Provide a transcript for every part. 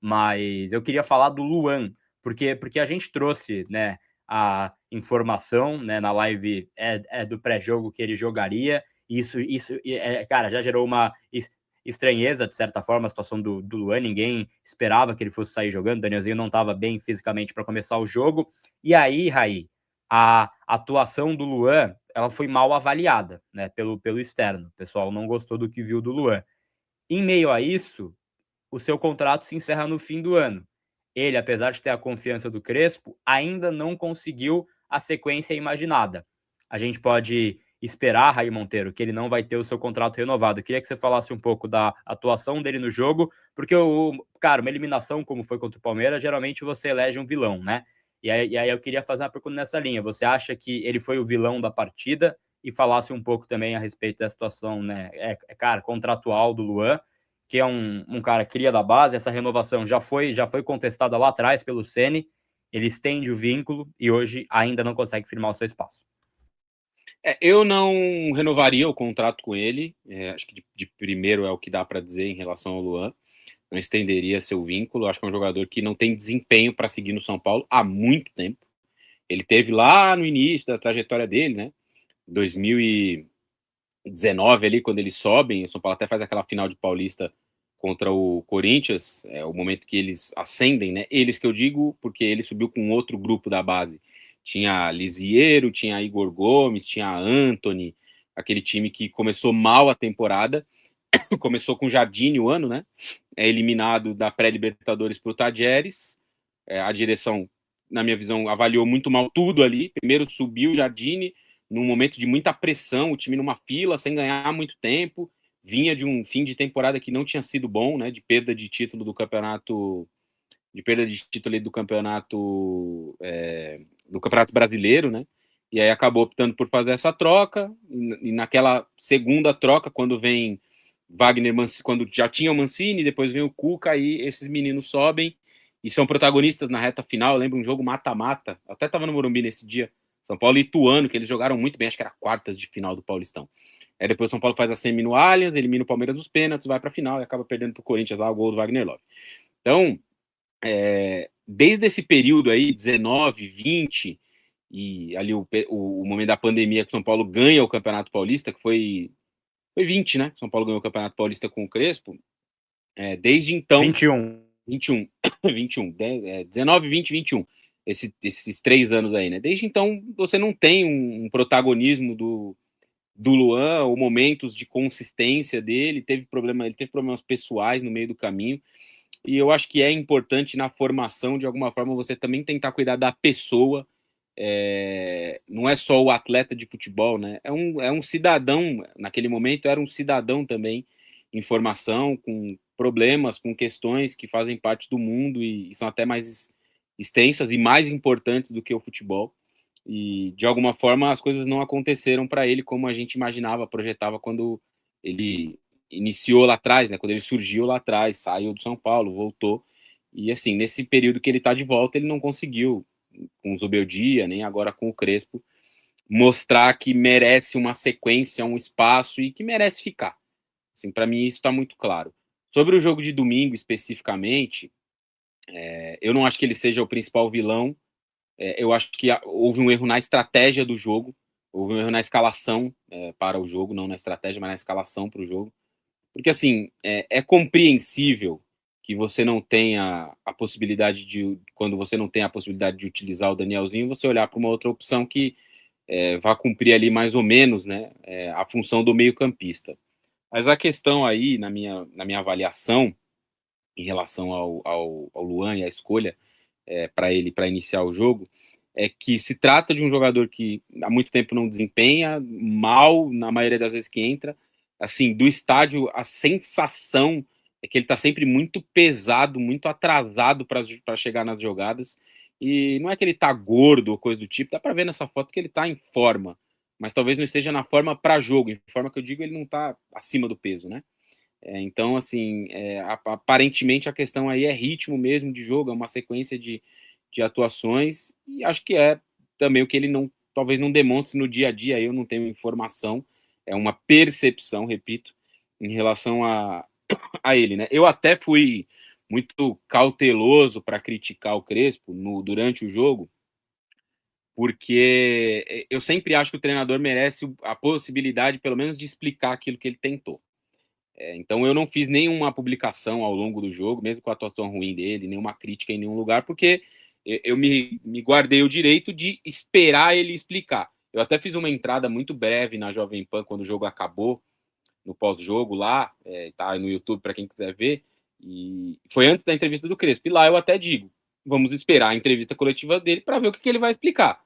mas eu queria falar do Luan, porque a gente trouxe, né, a informação, né, na live do pré-jogo que ele jogaria. Isso cara, já gerou uma estranheza, de certa forma, a situação do Luan. Ninguém esperava que ele fosse sair jogando. O Danielzinho não estava bem fisicamente para começar o jogo. E aí, Raí, a atuação do Luan, ela foi mal avaliada, né, pelo externo. O pessoal não gostou do que viu do Luan. Em meio a isso, o seu contrato se encerra no fim do ano. Ele, apesar de ter a confiança do Crespo, ainda não conseguiu a sequência imaginada. A gente pode esperar, Raí Monteiro, que ele não vai ter o seu contrato renovado. Eu queria que você falasse um pouco da atuação dele no jogo, porque, cara, uma eliminação como foi contra o Palmeiras, geralmente você elege um vilão, né? E aí eu queria fazer uma pergunta nessa linha. Você acha que ele foi o vilão da partida? E falasse um pouco também a respeito da situação, né, cara, contratual do Luan, que é um cara cria da base. Essa renovação já foi contestada lá atrás pelo Ceni. Ele estende o vínculo e hoje ainda não consegue firmar o seu espaço. Eu não renovaria o contrato com ele. Acho que de primeiro é o que dá para dizer em relação ao Luan. Não estenderia seu vínculo. Acho que é um jogador que não tem desempenho para seguir no São Paulo há muito tempo. Ele teve lá no início da trajetória dele, né? 2019 ali, quando eles sobem, o São Paulo até faz aquela final de Paulista contra o Corinthians, é o momento que eles ascendem, né? Eles que eu digo, porque ele subiu com outro grupo da base. Tinha Lisiero, tinha Igor Gomes, tinha Antony, aquele time que começou mal a temporada, começou com Jardine o ano, né? É eliminado da pré-Libertadores para o Tajeres. A direção, na minha visão, avaliou muito mal tudo ali. Primeiro subiu o Jardine, num momento de muita pressão, o time numa fila, sem ganhar muito tempo. Vinha de um fim de temporada que não tinha sido bom, né? De perda de título do campeonato. De perda de título do campeonato brasileiro, né? E aí acabou optando por fazer essa troca. E naquela segunda troca, quando vem Wagner Mancini, quando já tinha o Mancini, depois vem o Cuca, aí esses meninos sobem e são protagonistas na reta final. Eu lembro um jogo mata-mata, até estava no Morumbi nesse dia, São Paulo e Ituano, que eles jogaram muito bem, acho que era quartas de final do Paulistão. Aí depois o São Paulo faz a semi no Allianz, elimina o Palmeiras nos pênaltis, vai para a final e acaba perdendo para o Corinthians lá o gol do Wagner Love. Então, desde esse período aí, 19, 20, e ali o momento da pandemia que o São Paulo ganha o Campeonato Paulista, que foi 20, né? São Paulo ganhou o Campeonato Paulista com o Crespo. Desde então, 21. 21, 21, 19, 20, 21. Esses 3 anos aí, né? Desde então, você não tem um protagonismo do Luan, ou momentos de consistência dele. Ele teve problemas pessoais no meio do caminho. E eu acho que é importante na formação, de alguma forma, você também tentar cuidar da pessoa. Não é só o atleta de futebol, né? É um cidadão, naquele momento era um cidadão também em formação, com problemas, com questões que fazem parte do mundo e são até mais extensas e mais importantes do que o futebol. E de alguma forma as coisas não aconteceram para ele como a gente imaginava, projetava quando ele iniciou lá atrás, né? Quando ele surgiu lá atrás, saiu do São Paulo, voltou. E assim, nesse período que ele está de volta, ele não conseguiu, com o Zubeldia, nem agora com o Crespo, mostrar que merece uma sequência, um espaço e que merece ficar. Assim, para mim isso está muito claro. Sobre o jogo de domingo especificamente, eu não acho que ele seja o principal vilão. Eu acho que houve um erro na estratégia do jogo, houve um erro na escalação para o jogo, não na estratégia, mas na escalação para o jogo. Porque, assim, é compreensível que você não tenha a possibilidade quando você não tem a possibilidade de utilizar o Danielzinho, você olhar para uma outra opção que vá cumprir ali mais ou menos, né, a função do meio-campista. Mas a questão aí, na minha avaliação, em relação ao Luan e à escolha para ele para iniciar o jogo, é que se trata de um jogador que há muito tempo não desempenha, mal na maioria das vezes que entra. Assim, do estádio, a sensação é que ele está sempre muito pesado, muito atrasado para chegar nas jogadas. E não é que ele está gordo ou coisa do tipo, dá para ver nessa foto que ele está em forma, mas talvez não esteja na forma para jogo. Em forma que eu digo, ele não está acima do peso, né? Então, assim, aparentemente a questão aí é ritmo mesmo de jogo, é uma sequência de atuações, e acho que é também o que ele talvez não demonstre no dia a dia. Eu não tenho informação, é uma percepção, repito, em relação a ele, né? Eu até fui muito cauteloso para criticar o Crespo durante o jogo, porque eu sempre acho que o treinador merece a possibilidade, pelo menos, de explicar aquilo que ele tentou. Então eu não fiz nenhuma publicação ao longo do jogo, mesmo com a atuação ruim dele, nenhuma crítica em nenhum lugar, porque eu me guardei o direito de esperar ele explicar. Eu até fiz uma entrada muito breve na Jovem Pan quando o jogo acabou, no pós-jogo lá, tá no YouTube para quem quiser ver, e foi antes da entrevista do Crespo. E lá eu até digo, vamos esperar a entrevista coletiva dele para ver o que ele vai explicar.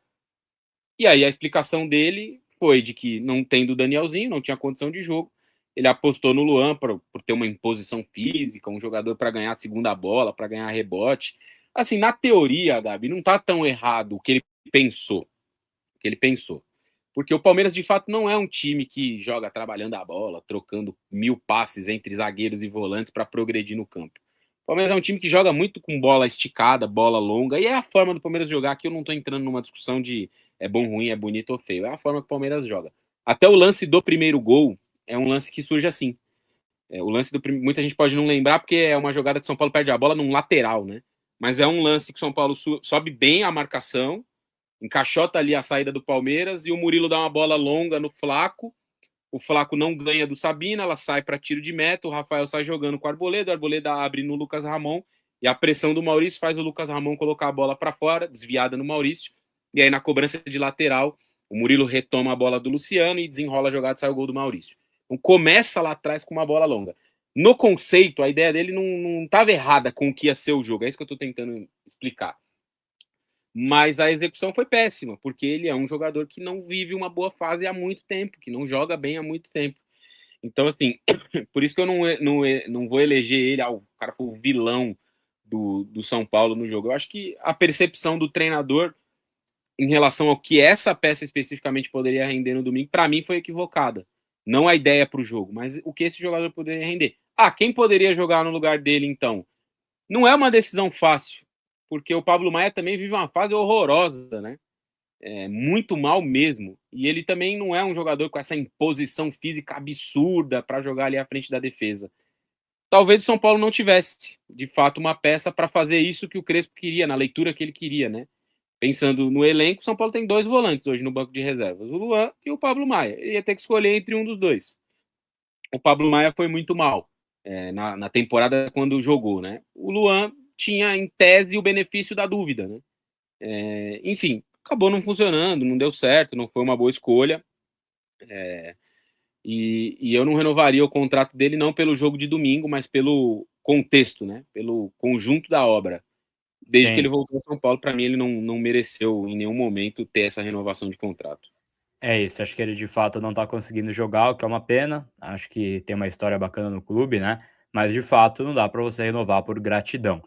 E aí a explicação dele foi de que não tendo o Danielzinho, não tinha condição de jogo, ele apostou no Luan por ter uma imposição física, um jogador para ganhar a segunda bola, para ganhar rebote. Assim, na teoria, Gabi, não tá tão errado o que ele pensou. Porque o Palmeiras, de fato, não é um time que joga trabalhando a bola, trocando 1000 passes entre zagueiros e volantes para progredir no campo. O Palmeiras é um time que joga muito com bola esticada, bola longa, e é a forma do Palmeiras jogar. Aqui eu não estou entrando numa discussão de é bom, ruim, é bonito ou feio. É a forma que o Palmeiras joga. Até o lance do primeiro gol é um lance que surge assim. O lance do muita gente pode não lembrar porque é uma jogada que o São Paulo perde a bola num lateral, né? Mas é um lance que o São Paulo sobe bem a marcação, encaixota ali a saída do Palmeiras e o Murilo dá uma bola longa no Flaco. O Flaco não ganha do Sabina, ela sai para tiro de meta. O Rafael sai jogando com o Arboleda abre no Lucas Ramon e a pressão do Maurício faz o Lucas Ramon colocar a bola para fora, desviada no Maurício. E aí, na cobrança de lateral, o Murilo retoma a bola do Luciano e desenrola a jogada e sai o gol do Maurício. Então, começa lá atrás com uma bola longa. No conceito, a ideia dele não estava errada com o que ia ser o jogo. É isso que eu estou tentando explicar. Mas a execução foi péssima, porque ele é um jogador que não vive uma boa fase há muito tempo, que não joga bem há muito tempo. Então, assim, por isso que eu não vou eleger ele, o cara foi o vilão do São Paulo no jogo. Eu acho que a percepção do treinador em relação ao que essa peça especificamente poderia render no domingo, para mim foi equivocada. Não a ideia para o jogo, mas o que esse jogador poderia render. Quem poderia jogar no lugar dele, então? Não é uma decisão fácil, porque o Pablo Maia também vive uma fase horrorosa, né? Muito mal mesmo. E ele também não é um jogador com essa imposição física absurda para jogar ali à frente da defesa. Talvez o São Paulo não tivesse, de fato, uma peça para fazer isso que o Crespo queria, na leitura que ele queria, né? Pensando no elenco, o São Paulo tem 2 volantes hoje no banco de reservas, o Luan e o Pablo Maia. Ele ia ter que escolher entre um dos dois. O Pablo Maia foi muito mal na temporada quando jogou, né? O Luan tinha, em tese, o benefício da dúvida, né? Enfim, acabou não funcionando, não deu certo, não foi uma boa escolha. E eu não renovaria o contrato dele não pelo jogo de domingo, mas pelo contexto, né? Pelo conjunto da obra. Desde que ele voltou a São Paulo, para mim, ele não mereceu em nenhum momento ter essa renovação de contrato. É isso, acho que ele de fato não tá conseguindo jogar, o que é uma pena. Acho que tem uma história bacana no clube, né? Mas de fato não dá para você renovar por gratidão.